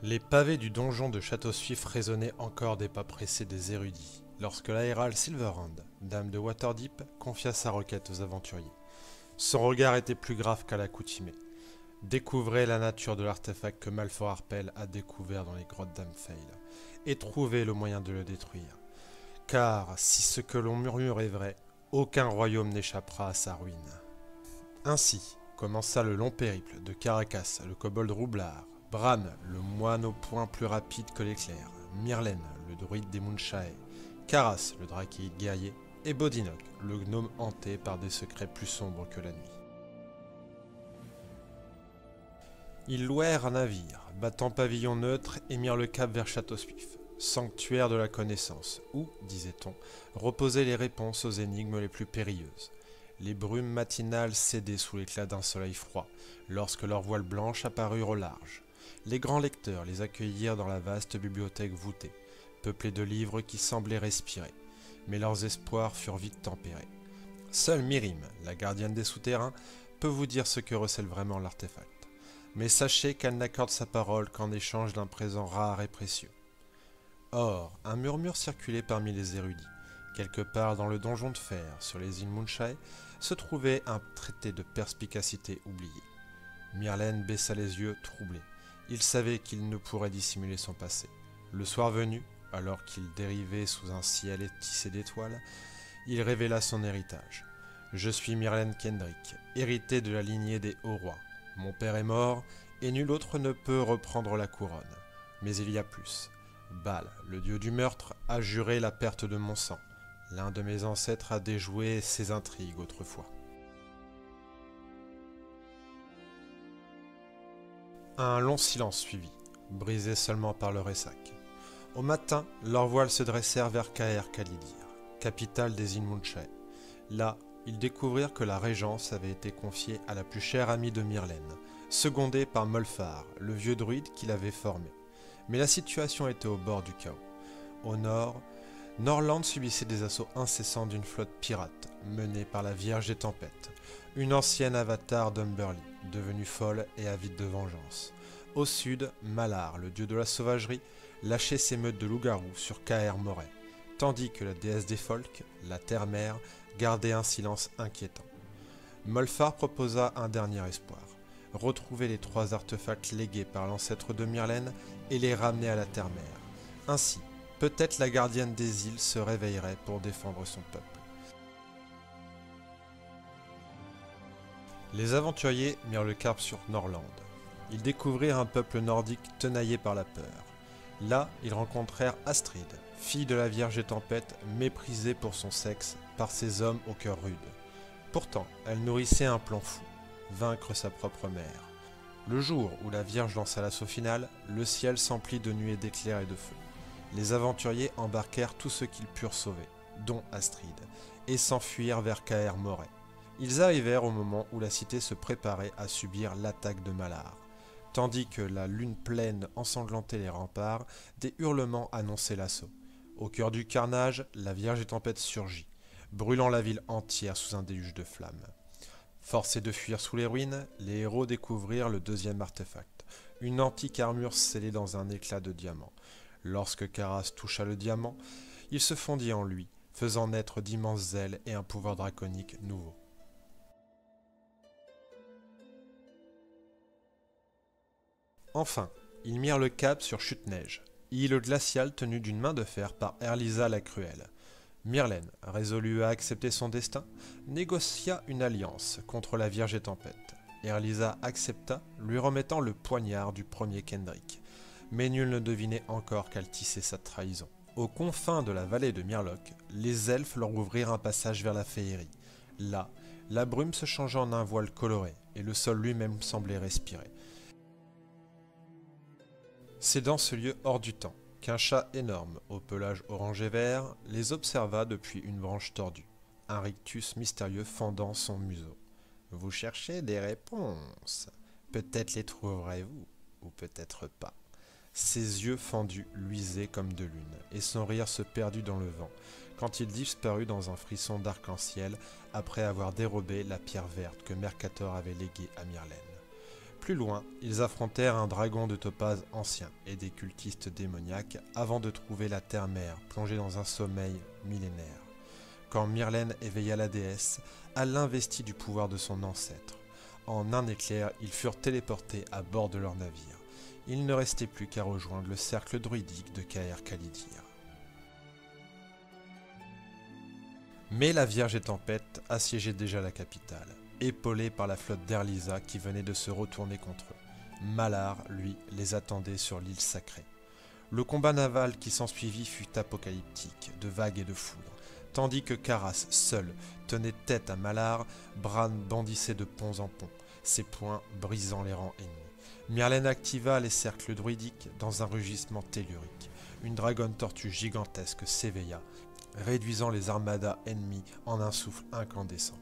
Les pavés du donjon de Château-Suif résonnaient encore des pas pressés des érudits, lorsque l'aérale Silverhand, dame de Waterdeep, confia sa requête aux aventuriers. Son regard était plus grave qu'à l'accoutumée. Découvrez la nature de l'artefact que Malfoy Harpel a découvert dans les grottes d'Amphale, et trouvez le moyen de le détruire. Car, si ce que l'on murmure est vrai, aucun royaume n'échappera à sa ruine. Ainsi commença le long périple de Caracas, le kobold roublard, Bran, le moine au poing plus rapide que l'éclair, Myrlène, le druide des Moonshine, Karas, le drakéide guerrier, et Bodinoc, le gnome hanté par des secrets plus sombres que la nuit. Ils louèrent un navire, battant pavillon neutre, et mirent le cap vers Château-Suif, sanctuaire de la connaissance, où, disait-on, reposaient les réponses aux énigmes les plus périlleuses. Les brumes matinales cédaient sous l'éclat d'un soleil froid, lorsque leurs voiles blanches apparurent au large. Les grands lecteurs les accueillirent dans la vaste bibliothèque voûtée, peuplée de livres qui semblaient respirer, mais leurs espoirs furent vite tempérés. Seule Mirim, la gardienne des souterrains, peut vous dire ce que recèle vraiment l'artefact. Mais sachez qu'elle n'accorde sa parole qu'en échange d'un présent rare et précieux. Or, un murmure circulait parmi les érudits. Quelque part dans le donjon de fer, sur les îles Moonshine, se trouvait un traité de perspicacité oublié. Myrlène baissa les yeux, troublée. Il savait qu'il ne pourrait dissimuler son passé. Le soir venu, alors qu'il dérivait sous un ciel tissé d'étoiles, il révéla son héritage. « Je suis Myrlène Kendrick, hérité de la lignée des hauts rois. Mon père est mort, et nul autre ne peut reprendre la couronne. Mais il y a plus. Baal, le dieu du meurtre, a juré la perte de mon sang. L'un de mes ancêtres a déjoué ses intrigues autrefois. » Un long silence suivit, brisé seulement par le ressac. Au matin, leurs voiles se dressèrent vers Caer Calidir, capitale des îles Moonshine. Là, ils découvrirent que la régence avait été confiée à la plus chère amie de Myrlène, secondée par Molfar, le vieux druide qui l'avait formée. Mais la situation était au bord du chaos. Au nord, Norland subissait des assauts incessants d'une flotte pirate, menée par la Vierge des Tempêtes, une ancienne avatar d'Umberly, devenue folle et avide de vengeance. Au sud, Malar, le dieu de la sauvagerie, lâchait ses meutes de loups-garous sur Caer Moray, tandis que la déesse des Folks, la Terre-Mère, gardait un silence inquiétant. Molfar proposa un dernier espoir, retrouver les 3 artefacts légués par l'ancêtre de Myrlène et les ramener à la Terre-Mère. Ainsi, peut-être la gardienne des îles se réveillerait pour défendre son peuple. Les aventuriers mirent le cap sur Norland. Ils découvrirent un peuple nordique tenaillé par la peur. Là, ils rencontrèrent Astrid, fille de la Vierge des Tempêtes, méprisée pour son sexe par ces hommes au cœur rude. Pourtant, elle nourrissait un plan fou, vaincre sa propre mère. Le jour où la Vierge lança l'assaut final, le ciel s'emplit de nuées d'éclairs et de feu. Les aventuriers embarquèrent tout ce qu'ils purent sauver, dont Astrid, et s'enfuirent vers Caer Moray. Ils arrivèrent au moment où la cité se préparait à subir l'attaque de Malar. Tandis que la lune pleine ensanglantait les remparts, des hurlements annonçaient l'assaut. Au cœur du carnage, la Vierge des Tempêtes surgit, brûlant la ville entière sous un déluge de flammes. Forcés de fuir sous les ruines, les héros découvrirent le 2e artefact, une antique armure scellée dans un éclat de diamant. Lorsque Karas toucha le diamant, il se fondit en lui, faisant naître d'immenses ailes et un pouvoir draconique nouveau. Enfin, ils mirent le cap sur Chute-Neige, île glaciale tenue d'une main de fer par Erlisa la Cruelle. Myrlène, résolue à accepter son destin, négocia une alliance contre la Vierge des Tempêtes. Erlisa accepta, lui remettant le poignard du premier Kendrick. Mais nul ne devinait encore qu'elle tissait sa trahison. Aux confins de la vallée de Myrloc, les elfes leur ouvrirent un passage vers la féerie. Là, la brume se changea en un voile coloré, et le sol lui-même semblait respirer. C'est dans ce lieu hors du temps qu'un chat énorme, au pelage orange et vert, les observa depuis une branche tordue, un rictus mystérieux fendant son museau. « Vous cherchez des réponses. Peut-être les trouverez-vous, ou peut-être pas. » Ses yeux fendus luisaient comme de lune, et son rire se perdut dans le vent, quand il disparut dans un frisson d'arc-en-ciel après avoir dérobé la pierre verte que Mercator avait léguée à Myrlène. Plus loin, ils affrontèrent un dragon de topaze ancien et des cultistes démoniaques avant de trouver la terre-mère plongée dans un sommeil millénaire. Quand Myrlène éveilla la déesse, elle l'investit du pouvoir de son ancêtre. En un éclair, ils furent téléportés à bord de leur navire. Il ne restait plus qu'à rejoindre le cercle druidique de Caer Calidir. Mais la Vierge et Tempête assiégeaient déjà la capitale, épaulés par la flotte d'Erlisa qui venait de se retourner contre eux. Malar, lui, les attendait sur l'île sacrée. Le combat naval qui s'ensuivit fut apocalyptique, de vagues et de foudre. Tandis que Karas, seul, tenait tête à Malar, Bran bondissait de ponts en ponts, ses poings brisant les rangs ennemis. Myrlène activa les cercles druidiques dans un rugissement tellurique. Une dragonne tortue gigantesque s'éveilla, réduisant les armadas ennemies en un souffle incandescent.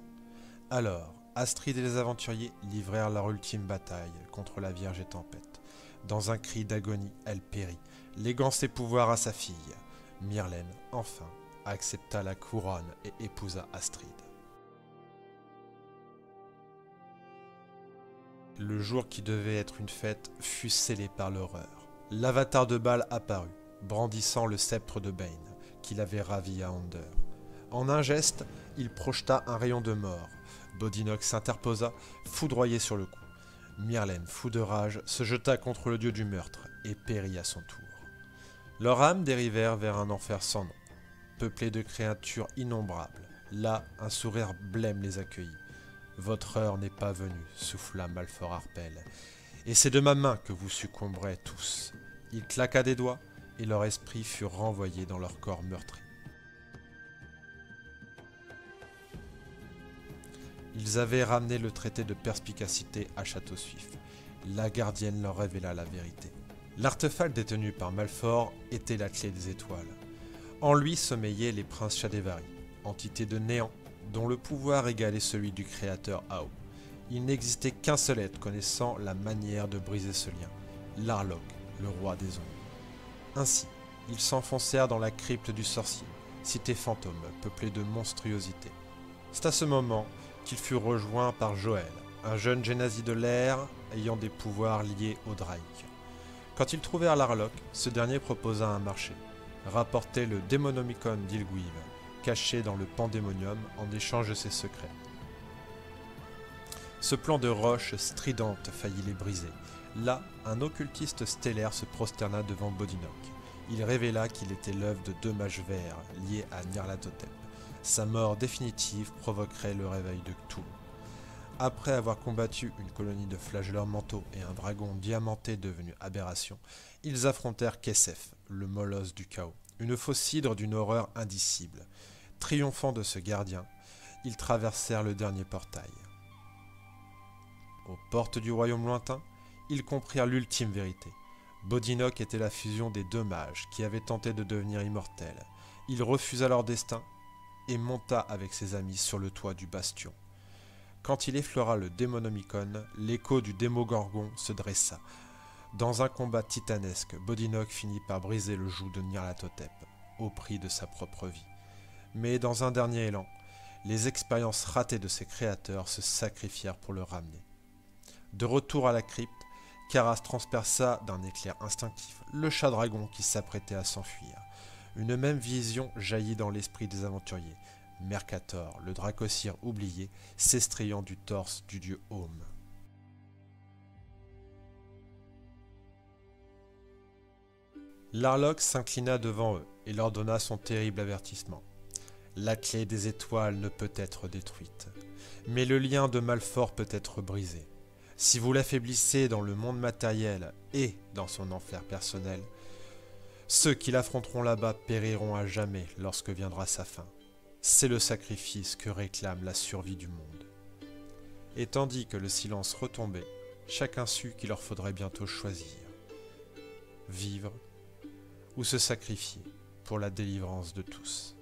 Alors, Astrid et les aventuriers livrèrent leur ultime bataille contre la Vierge et Tempête. Dans un cri d'agonie, elle périt, léguant ses pouvoirs à sa fille. Myrlène, enfin, accepta la couronne et épousa Astrid. Le jour qui devait être une fête fut scellé par l'horreur. L'avatar de Baal apparut, brandissant le sceptre de Bane, qu'il avait ravi à Ander. En un geste, il projeta un rayon de mort. Bodinox s'interposa, foudroyé sur le coup. Myrlène, fou de rage, se jeta contre le dieu du meurtre et périt à son tour. Leurs âmes dérivèrent vers un enfer sans nom, peuplé de créatures innombrables. Là, un sourire blême les accueillit. « Votre heure n'est pas venue, souffla Malfort Harpel, et c'est de ma main que vous succomberez tous. » Il claqua des doigts, et leurs esprits furent renvoyés dans leur corps meurtris. Ils avaient ramené le traité de perspicacité à Château-Suif. La gardienne leur révéla la vérité. L'artefact détenu par Malfort était la clé des étoiles. En lui sommeillaient les princes Shadévari, entités de néant, dont le pouvoir égalait celui du créateur Ao. Il n'existait qu'un seul être connaissant la manière de briser ce lien, Larlok, le roi des ombres. Ainsi, ils s'enfoncèrent dans la crypte du sorcier, cité fantôme peuplée de monstruosités. C'est à ce moment qu'ils furent rejoints par Joël, un jeune génasi de l'air ayant des pouvoirs liés au Draïk. Quand ils trouvèrent Larlok, ce dernier proposa un marché, rapporter le Démonomicon d'Ilguive, caché dans le Pandémonium en échange de ses secrets. Ce plan de roche stridente faillit les briser. Là, un occultiste stellaire se prosterna devant Bodinoc. Il révéla qu'il était l'œuvre de 2 mages verts liés à Nyarlathotep. Sa mort définitive provoquerait le réveil de Cthulhu. Après avoir combattu une colonie de flagelleurs mentaux et un dragon diamanté devenu aberration, ils affrontèrent Kesef, le molosse du chaos, une fausse hydre d'une horreur indicible. Triomphant de ce gardien, ils traversèrent le dernier portail. Aux portes du royaume lointain, ils comprirent l'ultime vérité. Bodinoc était la fusion des 2 mages qui avaient tenté de devenir immortels. Il refusa leur destin et monta avec ses amis sur le toit du bastion. Quand il effleura le Démonomicon, l'écho du Démogorgon se dressa. Dans un combat titanesque, Bodinoc finit par briser le joug de Nyarlathotep, au prix de sa propre vie. Mais dans un dernier élan, les expériences ratées de ses créateurs se sacrifièrent pour le ramener. De retour à la crypte, Karas transperça d'un éclair instinctif le chat-dragon qui s'apprêtait à s'enfuir. Une même vision jaillit dans l'esprit des aventuriers. Mercator, le dracossir oublié, s'estrayant du torse du dieu Home. Larlok s'inclina devant eux et leur donna son terrible avertissement. La clé des étoiles ne peut être détruite, mais le lien de Malfort peut être brisé. Si vous l'affaiblissez dans le monde matériel et dans son enfer personnel, ceux qui l'affronteront là-bas périront à jamais lorsque viendra sa fin. C'est le sacrifice que réclame la survie du monde. Et tandis que le silence retombait, chacun sut qu'il leur faudrait bientôt choisir. Vivre ou se sacrifier pour la délivrance de tous.